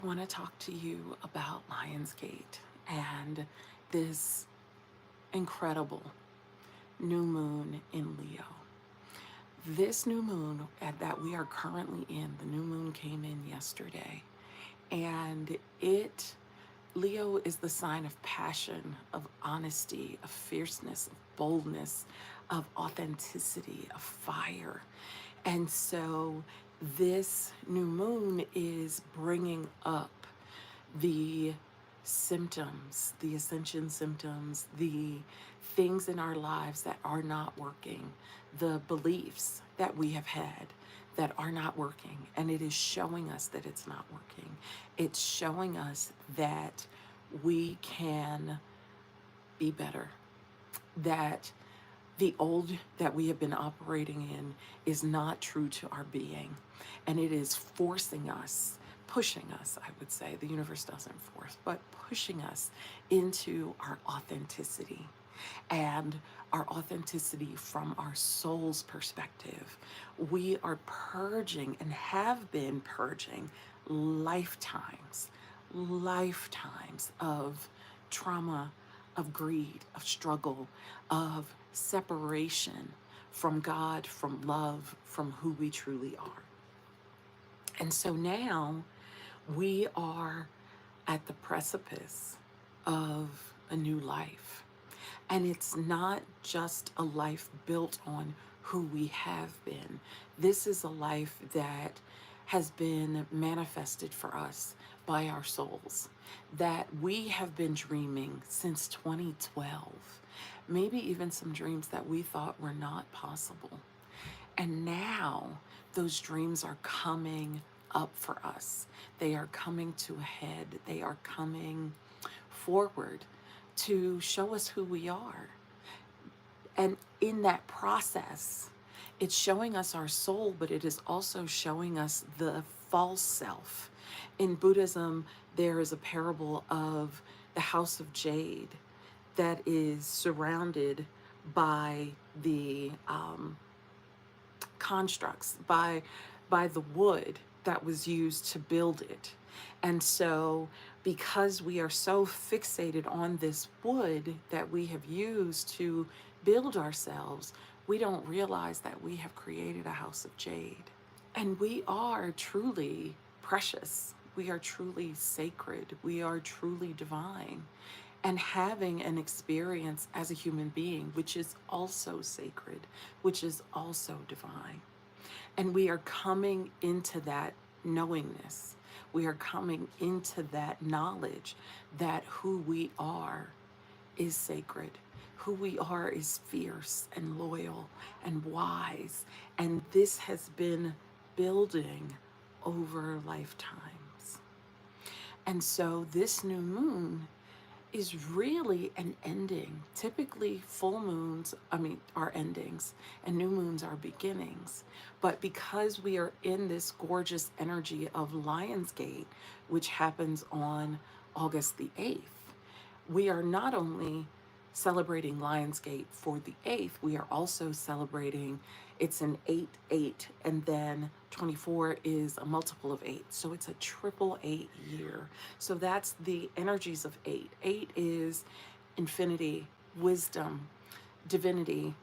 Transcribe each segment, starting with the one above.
I want to talk to you about Lionsgate and this incredible new moon in Leo. This new moon that we are currently in, the new moon came in yesterday, and Leo is the sign of passion, of honesty, of fierceness, of boldness, of authenticity, of fire. And so this new moon is bringing up the symptoms, the ascension symptoms, the things in our lives that are not working, the beliefs that we have had that are not working. And it is showing us that it's not working. It's showing us that we can be better, that the old that we have been operating in is not true to our being. And it is forcing us, pushing us, I would say. The universe doesn't force, but pushing us into our authenticity. And our authenticity from our soul's perspective. We are purging and have been purging lifetimes of trauma, of greed, of struggle, of separation from God, from love, from who we truly are. And so now we are at the precipice of a new life. And it's not just a life built on who we have been. This is a life that has been manifested for us by our souls, that we have been dreaming since 2012, maybe even some dreams that we thought were not possible. And now those dreams are coming up for us. They are coming to a head. They are coming forward to show us who we are. And in that process, it's showing us our soul, but it is also showing us the false self. In Buddhism, there is a parable of the house of jade that is surrounded by the constructs, by the wood that was used to build it. And so because we are so fixated on this wood that we have used to build ourselves, we don't realize that we have created a house of jade. And we are truly precious. We are truly sacred. We are truly divine. And having an experience as a human being, which is also sacred, which is also divine. And we are coming into that knowingness. We are coming into that knowledge that who we are is sacred. Who we are is fierce and loyal and wise. And this has been building over lifetimes. And so this new moon is really an ending. Typically full moons, are endings, and new moons are beginnings. But because we are in this gorgeous energy of Lionsgate, which happens on August the 8th, we are not only celebrating Lionsgate for the 8th, we are also celebrating, it's an 8-8, and then 24 is a multiple of 8. So it's a triple 8 year. So that's the energies of 8. 8 is infinity, wisdom, divinity.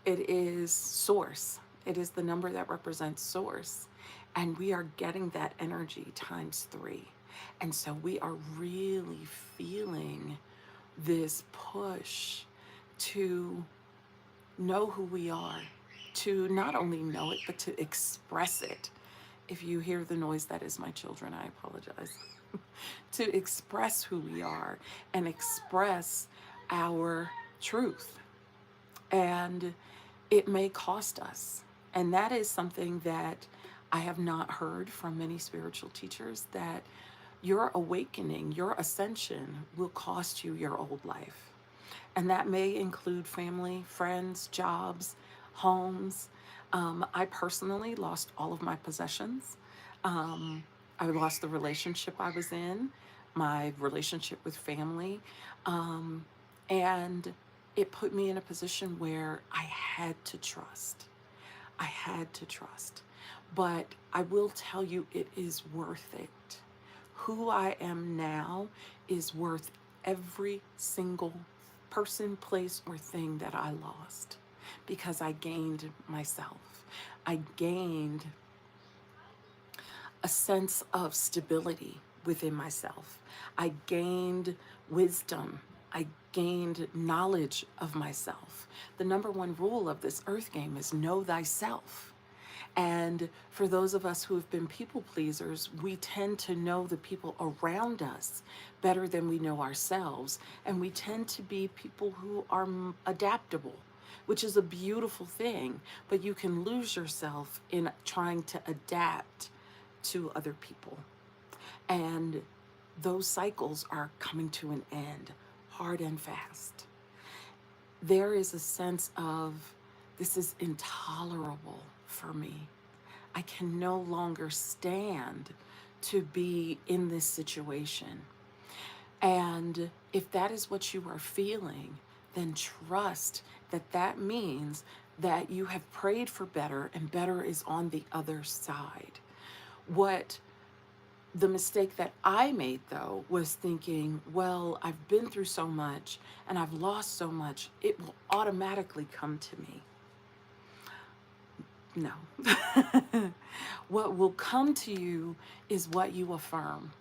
It is source. It is the number that represents source. And we are getting that energy times 3. And so we are really feeling this push to know who we are, to not only know it, but to express it. If you hear the noise, that is my children, I apologize. To express who we are and express our truth. And it may cost us. And that is something that I have not heard from many spiritual teachers, that your awakening, your ascension will cost you your old life. And that may include family, friends, jobs, homes. I personally lost all of my possessions. I lost the relationship I was in, my relationship with family. And it put me in a position where I had to trust. I had to trust. But I will tell you, it is worth it. Who I am now is worth every single person, place, or thing that I lost because I gained myself. I gained a sense of stability within myself. I gained wisdom. I gained knowledge of myself. The number one rule of this earth game is know thyself. And for those of us who have been people pleasers, we tend to know the people around us better than we know ourselves. And we tend to be people who are adaptable, which is a beautiful thing. But you can lose yourself in trying to adapt to other people. And those cycles are coming to an end hard and fast. There is a sense of this is intolerable for me. I can no longer stand to be in this situation. And if that is what you are feeling, then trust that that means that you have prayed for better and better is on the other side. What the mistake that I made, though, was thinking, well, I've been through so much and I've lost so much, it will automatically come to me. No. What will come to you is what you affirm.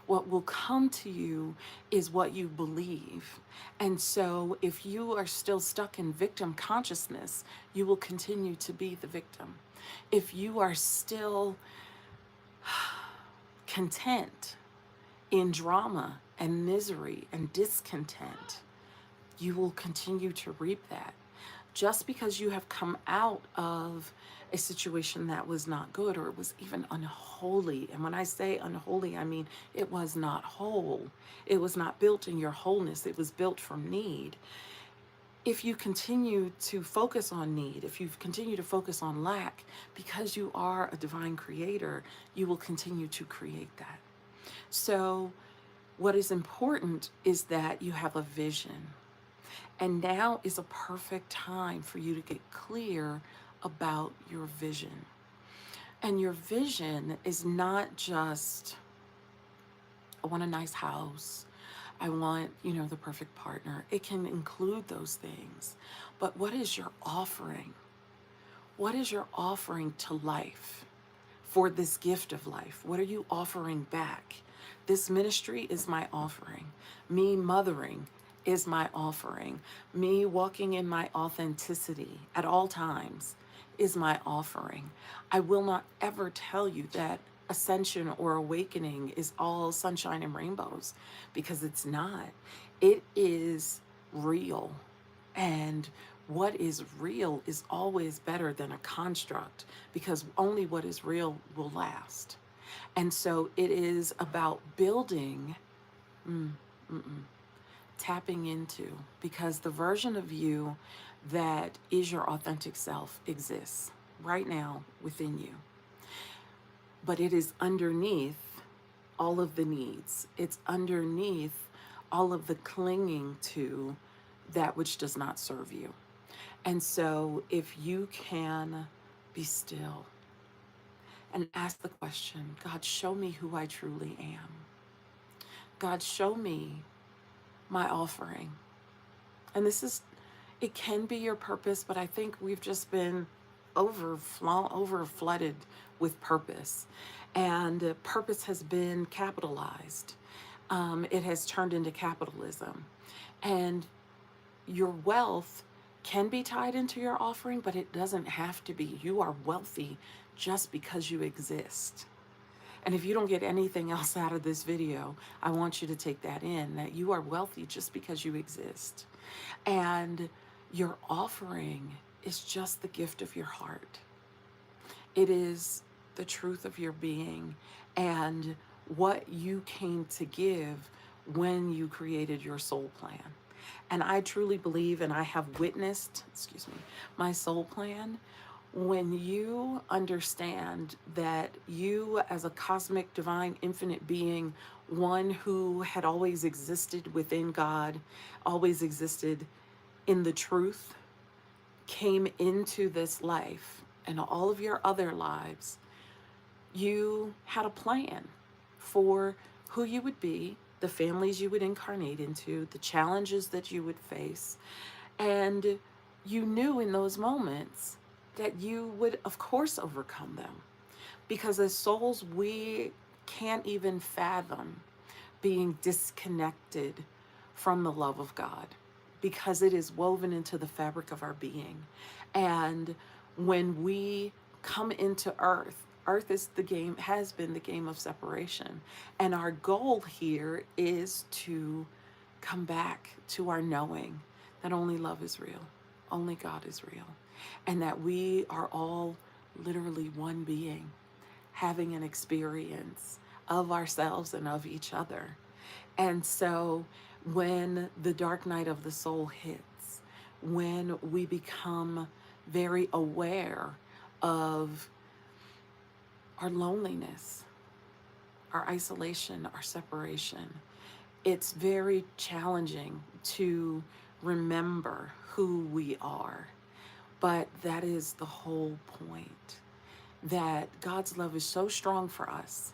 What will come to you is what you believe. And so if you are still stuck in victim consciousness, you will continue to be the victim. If you are still content in drama and misery and discontent, you will continue to reap that. Just because you have come out of a situation that was not good or it was even unholy, and when I say unholy, I mean it was not whole. It was not built in your wholeness. It was built from need. If you continue to focus on need, if you continue to focus on lack, because you are a divine creator, you will continue to create that. So what is important is that you have a vision. And now is a perfect time for you to get clear about your vision. And your vision is not just, I want a nice house. I want, the perfect partner. It can include those things. But what is your offering? What is your offering to life for this gift of life? What are you offering back? This ministry is my offering. Me mothering is my offering. Me walking in my authenticity at all times is my offering. I will not ever tell you that ascension or awakening is all sunshine and rainbows, because it's not. It is real. And what is real is always better than a construct, because only what is real will last. And so it is about building, tapping into, because the version of you that is your authentic self exists right now within you. But it is underneath all of the needs. It's underneath all of the clinging to that which does not serve you. And so if you can be still and ask the question, God, show me who I truly am. God, show me my offering. And it can be your purpose, but I think we've just been over flooded with purpose. And purpose has been capitalized. It has turned into capitalism. And your wealth can be tied into your offering, but it doesn't have to be. You are wealthy just because you exist. And if you don't get anything else out of this video, I want you to take that in, that you are wealthy just because you exist. And your offering is just the gift of your heart. It is the truth of your being and what you came to give when you created your soul plan. And I truly believe, and I have witnessed, my soul plan. When you understand that you, as a cosmic, divine, infinite being, one who had always existed within God, always existed in the truth, came into this life and all of your other lives, you had a plan for who you would be, the families you would incarnate into, the challenges that you would face. And you knew in those moments that you would, of course, overcome them. Because as souls, we can't even fathom being disconnected from the love of God because it is woven into the fabric of our being. And when we come into earth, earth is the game, has been the game of separation. And our goal here is to come back to our knowing that only love is real, only God is real, and that we are all literally one being having an experience of ourselves and of each other. And so when the dark night of the soul hits, when we become very aware of our loneliness, our isolation, our separation, it's very challenging to remember who we are. But that is the whole point, that God's love is so strong for us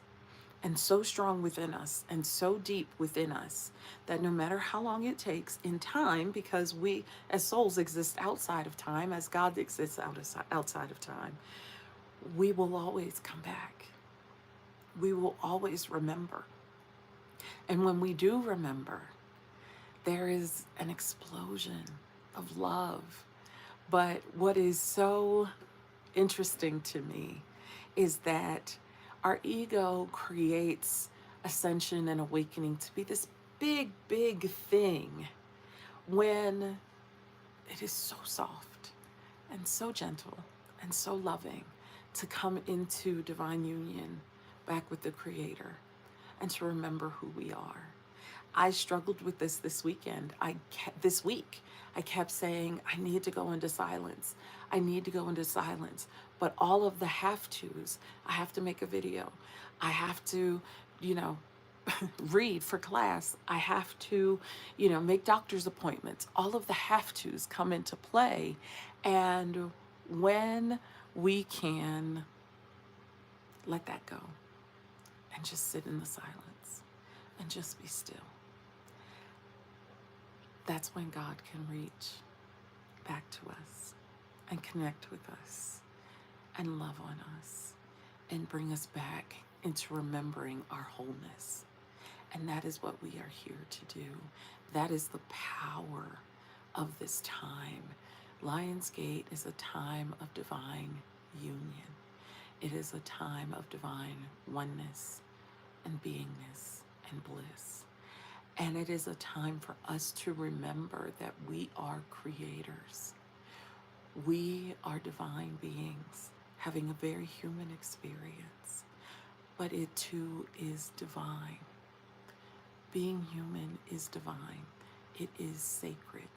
and so strong within us and so deep within us that no matter how long it takes in time, because we as souls exist outside of time, as God exists outside of time, we will always come back. We will always remember. And when we do remember, there is an explosion of love. But what is so interesting to me is that our ego creates ascension and awakening to be this big, big thing when it is so soft and so gentle and so loving to come into divine union back with the Creator and to remember who we are. I struggled with this weekend. This week, I kept saying, I need to go into silence. I need to go into silence. But all of the have tos, I have to make a video. I have to, you know, read for class. I have to, make doctor's appointments. All of the have tos come into play. And when we can let that go and just sit in the silence and just be still, that's when God can reach back to us and connect with us and love on us and bring us back into remembering our wholeness. And that is what we are here to do. That is the power of this time. Lionsgate is a time of divine union. It is a time of divine oneness and beingness and bliss. And it is a time for us to remember that we are creators. We are divine beings having a very human experience, but it too is divine. Being human is divine. It is sacred.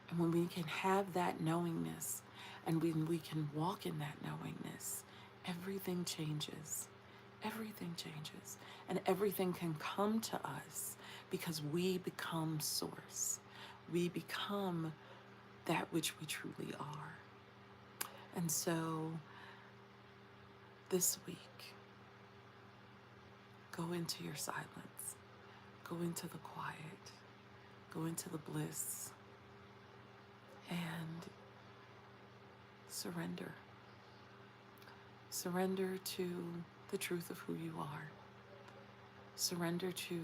And when we can have that knowingness and when we can walk in that knowingness, everything changes. Everything changes. And everything can come to us because we become source. We become that which we truly are. And so this week, go into your silence. Go into the quiet. Go into the bliss. And surrender. Surrender to the truth of who you are. Surrender to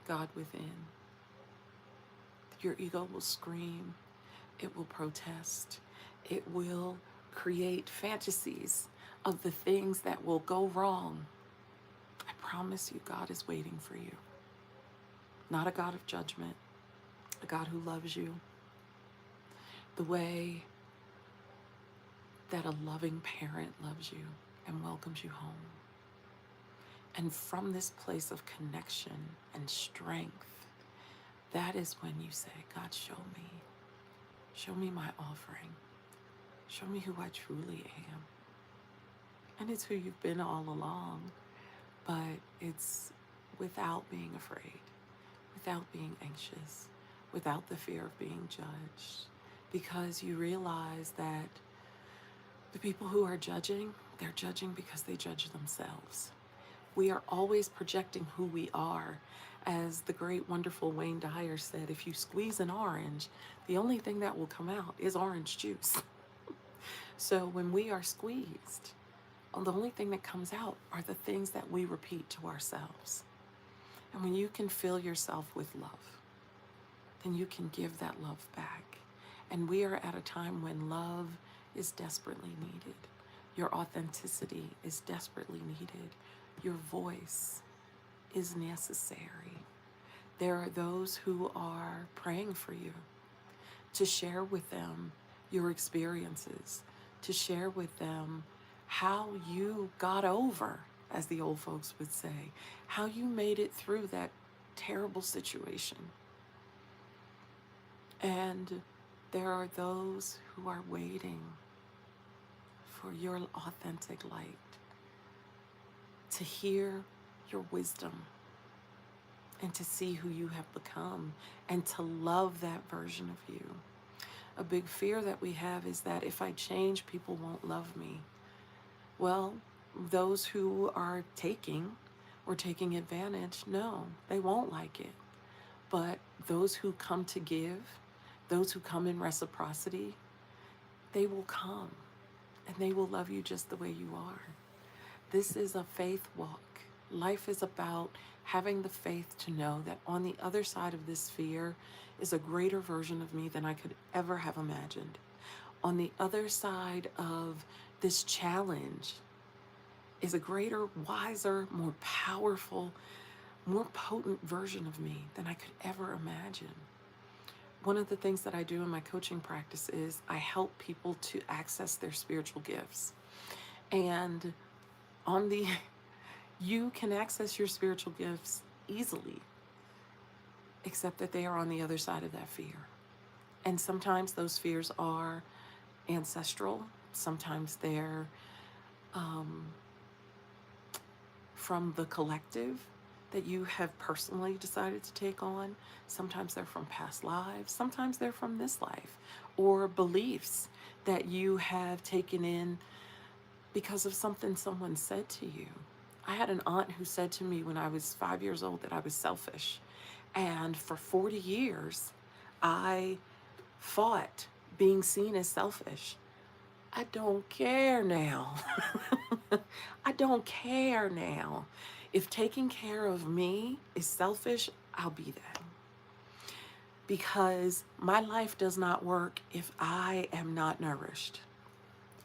God within. Your ego will scream. It will protest. It will create fantasies of the things that will go wrong. I promise you, God is waiting for you. Not a God of judgment, a God who loves you the way that a loving parent loves you and welcomes you home. And from this place of connection and strength, that is when you say, God, show me. Show me my offering. Show me who I truly am. And it's who you've been all along, but it's without being afraid, without being anxious, without the fear of being judged, because you realize that the people who are judging, they're judging because they judge themselves. We are always projecting who we are. As the great, wonderful Wayne Dyer said, if you squeeze an orange, the only thing that will come out is orange juice. So when we are squeezed, the only thing that comes out are the things that we repeat to ourselves. And when you can fill yourself with love, then you can give that love back. And we are at a time when love is desperately needed. Your authenticity is desperately needed. Your voice is necessary. There are those who are praying for you, to share with them your experiences, to share with them how you got over, as the old folks would say, how you made it through that terrible situation. And there are those who are waiting for your authentic light, to hear your wisdom and to see who you have become and to love that version of you. A big fear that we have is that if I change, people won't love me. Well, those who are taking advantage, no, they won't like it. But those who come to give, those who come in reciprocity, they will come and they will love you just the way you are. This is a faith walk. Life is about having the faith to know that on the other side of this fear is a greater version of me than I could ever have imagined. On the other side of this challenge is a greater, wiser, more powerful, more potent version of me than I could ever imagine. One of the things that I do in my coaching practice is I help people to access their spiritual gifts. And you can access your spiritual gifts easily, except that they are on the other side of that fear. And sometimes those fears are ancestral. Sometimes they're from the collective that you have personally decided to take on. Sometimes they're from past lives. Sometimes they're from this life, or beliefs that you have taken in because of something someone said to you. I had an aunt who said to me when I was 5 years old that I was selfish. And for 40 years, I fought being seen as selfish. I don't care now. I don't care now. If taking care of me is selfish, I'll be that. Because my life does not work if I am not nourished.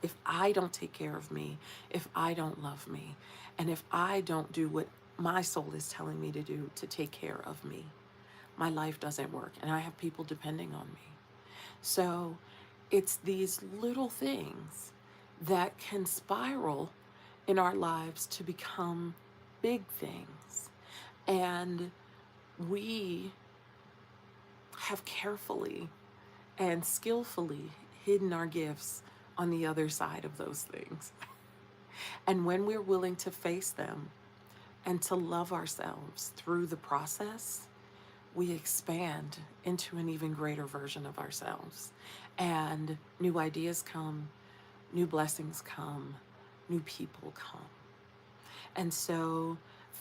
If I don't take care of me, if I don't love me, and if I don't do what my soul is telling me to do to take care of me, my life doesn't work. And I have people depending on me. So it's these little things that can spiral in our lives to become big things. And we have carefully and skillfully hidden our gifts on the other side of those things. And when we're willing to face them and to love ourselves through the process, we expand into an even greater version of ourselves. And new ideas come, new blessings come, new people come. And so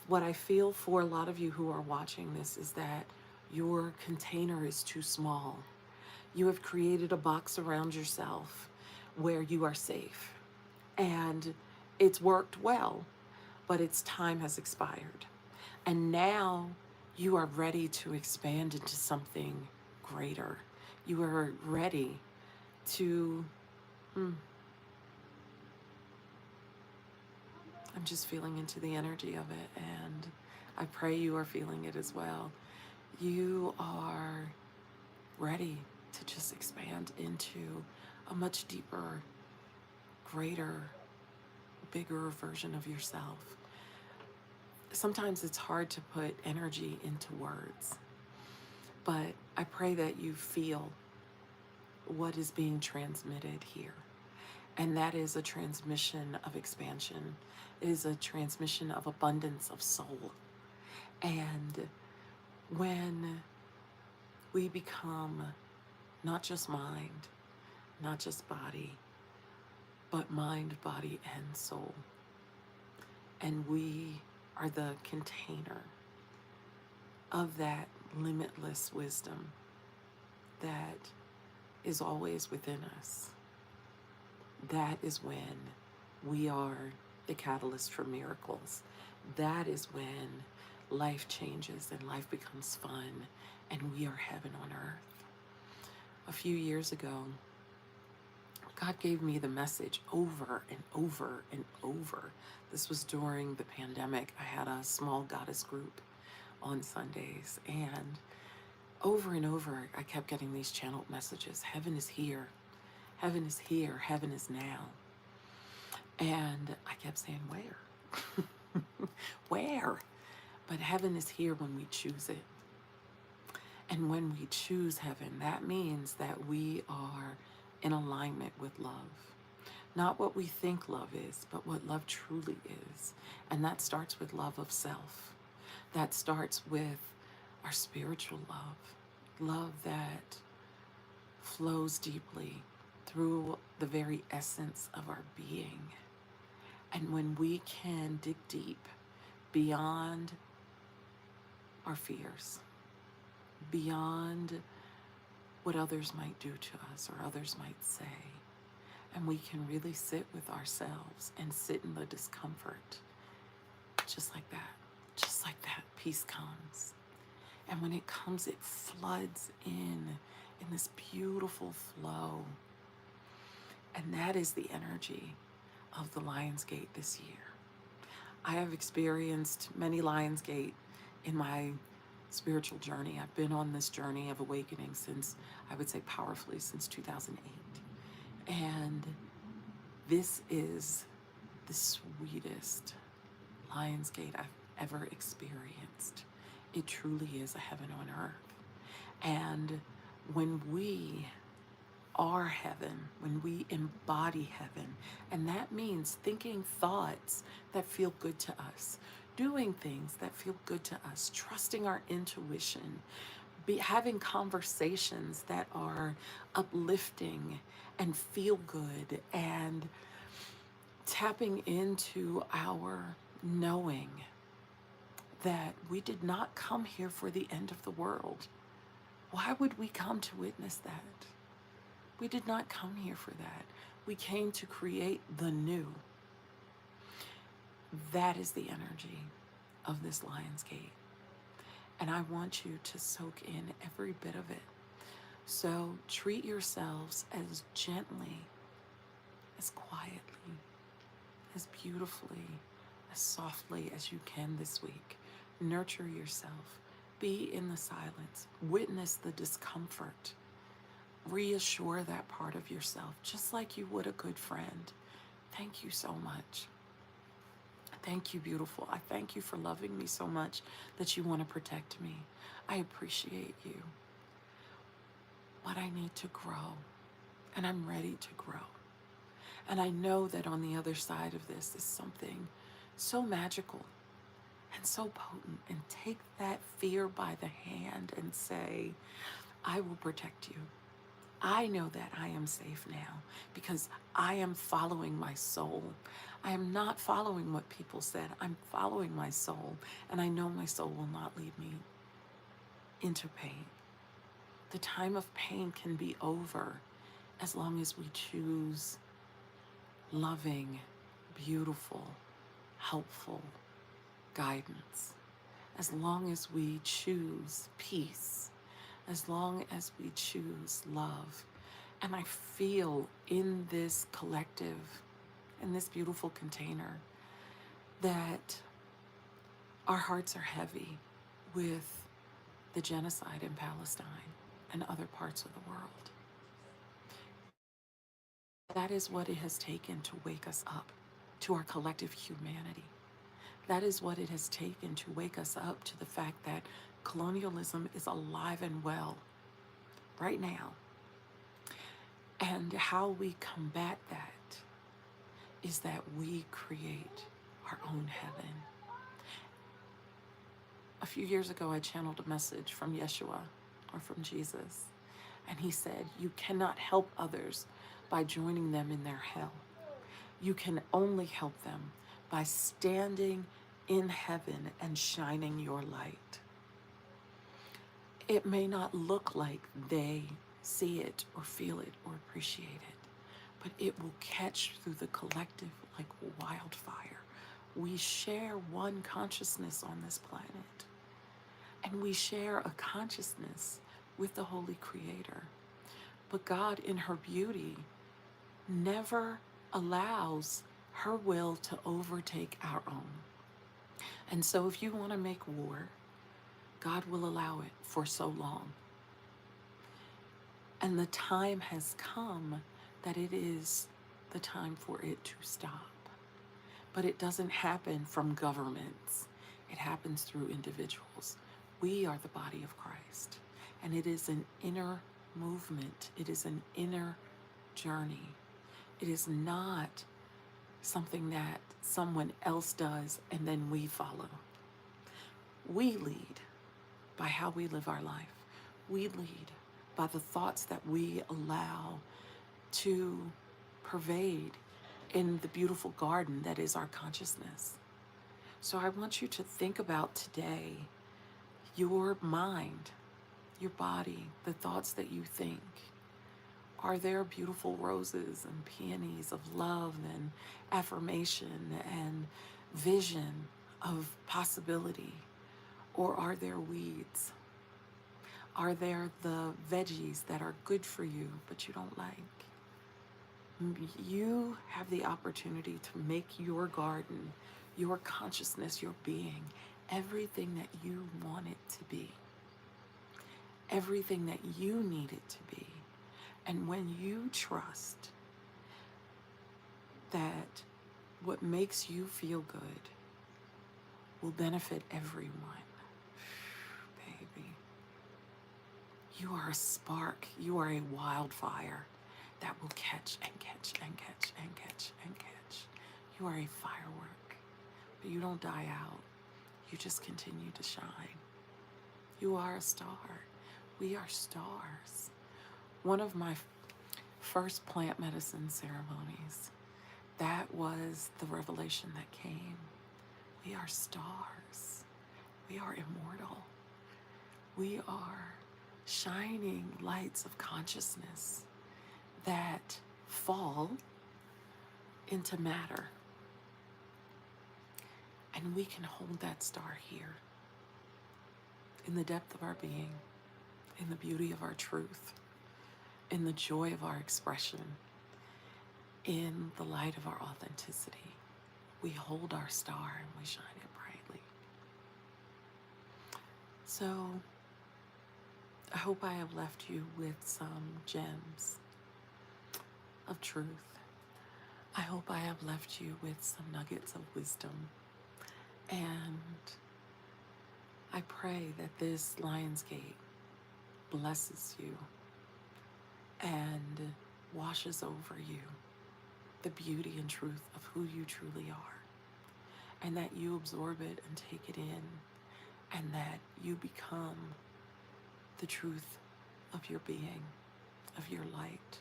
what I feel for a lot of you who are watching this is that your container is too small. You have created a box around yourself where you are safe. And it's worked well, but its time has expired. And now you are ready to expand into something greater. You are ready to, I'm just feeling into the energy of it, and I pray you are feeling it as well. You are ready to just expand into a much deeper, greater, bigger version of yourself. Sometimes it's hard to put energy into words, but I pray that you feel what is being transmitted here. And that is a transmission of expansion. It is a transmission of abundance of soul. And when we become not just mind, not just body, but mind, body, and soul, and we are the container of that limitless wisdom that is always within us. That is when we are the catalyst for miracles. That is when life changes and life becomes fun and we are heaven on earth. A few years ago, God gave me the message over and over and over. This was during the pandemic. I had a small goddess group on Sundays, and over and over, I kept getting these channeled messages. Heaven is here. Heaven is here. Heaven is now. And I kept saying, where? Where? But heaven is here when we choose it. And when we choose heaven, that means that we are in alignment with love. Not what we think love is, but what love truly is. And that starts with love of self. That starts with our spiritual love. Love that flows deeply through the very essence of our being. And when we can dig deep beyond our fears, beyond what others might do to us or others might say, and we can really sit with ourselves and sit in the discomfort, just like that, peace comes. And when it comes, it floods in this beautiful flow. And that is the energy of the Lionsgate this year. I have experienced many Lionsgate in my spiritual journey. I've been on this journey of awakening since, I would say powerfully, since 2008. And this is the sweetest Lionsgate I've ever experienced. It truly is a heaven on earth. And when we are heaven, when we embody heaven, and that means thinking thoughts that feel good to us, doing things that feel good to us, trusting our intuition, having conversations that are uplifting and feel good, and tapping into our knowing that we did not come here for the end of the world. Why would we come to witness that? We did not come here for that. We came to create the new. That is the energy of this Lionsgate. And I want you to soak in every bit of it. So treat yourselves as gently, as quietly, as beautifully, as softly as you can this week. Nurture yourself. Be in the silence. Witness the discomfort. Reassure that part of yourself, just like you would a good friend. Thank you so much. Thank you, beautiful. I thank you for loving me so much that you want to protect me. I appreciate you. But I need to grow, and I'm ready to grow. And I know that on the other side of this is something so magical and so potent. And take that fear by the hand and say, I will protect you. I know that I am safe now because I am following my soul. I am not following what people said. I'm following my soul, and I know my soul will not lead me into pain. The time of pain can be over as long as we choose loving, beautiful, helpful guidance. As long as we choose peace, as long as we choose love. And I feel in this collective, in this beautiful container, that our hearts are heavy with the genocide in Palestine and other parts of the world. That is what it has taken to wake us up to our collective humanity. That is what it has taken to wake us up to the fact that colonialism is alive and well right now. And how we combat that is that we create our own heaven. A few years ago, I channeled a message from Yeshua, or from Jesus, and he said, you cannot help others by joining them in their hell. You can only help them by standing in heaven and shining your light. It may not look like they see it or feel it or appreciate it, but it will catch through the collective like wildfire. We share one consciousness on this planet, and we share a consciousness with the Holy Creator. But God, in her beauty, never allows her will to overtake our own. And so if you want to make war, God will allow it for so long. And the time has come that it is the time for it to stop. But it doesn't happen from governments. It happens through individuals. We are the body of Christ. And it is an inner movement. It is an inner journey. It is not something that someone else does and then we follow. We lead by how we live our life. We lead by the thoughts that we allow to pervade in the beautiful garden that is our consciousness. So I want you to think about today your mind, your body, the thoughts that you think. Are there beautiful roses and peonies of love and affirmation and vision of possibility? Or are there weeds? Are there the veggies that are good for you but you don't like? You have the opportunity to make your garden, your consciousness, your being, everything that you want it to be, everything that you need it to be. And when you trust that what makes you feel good will benefit everyone, baby, you are a spark, you are a wildfire that will catch and catch and catch and catch and catch. You are a firework, but you don't die out. You just continue to shine. You are a star. We are stars. One of my first plant medicine ceremonies, that was the revelation that came. We are stars. We are immortal. We are shining lights of consciousness that fall into matter. And we can hold that star here in the depth of our being, in the beauty of our truth, in the joy of our expression, in the light of our authenticity. We hold our star and we shine it brightly. So I hope I have left you with some gems of truth. I hope I have left you with some nuggets of wisdom. And I pray that this Lionsgate blesses you and washes over you the beauty and truth of who you truly are, and that you absorb it and take it in, and that you become the truth of your being, of your light.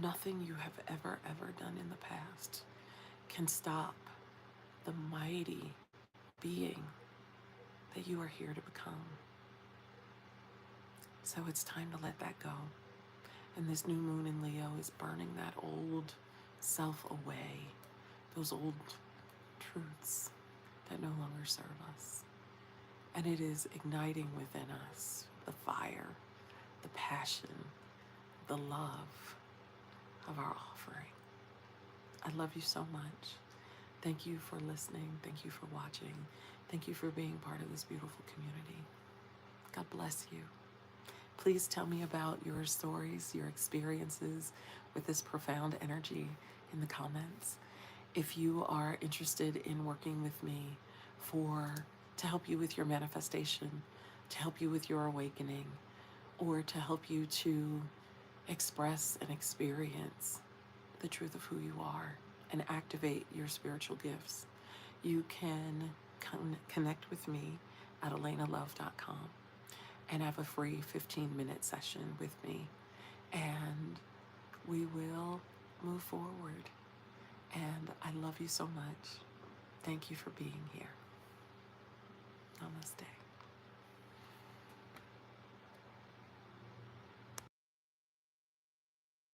Nothing you have ever done in the past can stop the mighty being that you are here to become. So it's time to let that go. And this new moon in Leo is burning that old self away, those old truths that no longer serve us. And it is igniting within us the fire, the passion, the love of our offering. I love you so much. Thank you for listening. Thank you for watching. Thank you for being part of this beautiful community. God bless you. Please tell me about your stories, your experiences with this profound energy in the comments. If you are interested in working with me to help you with your manifestation, to help you with your awakening, or to help you to express and experience the truth of who you are and activate your spiritual gifts, you can connect with me at alaynalove.com and have a free 15-minute session with me, and we will move forward. And I love you so much. Thank you for being here. Namaste.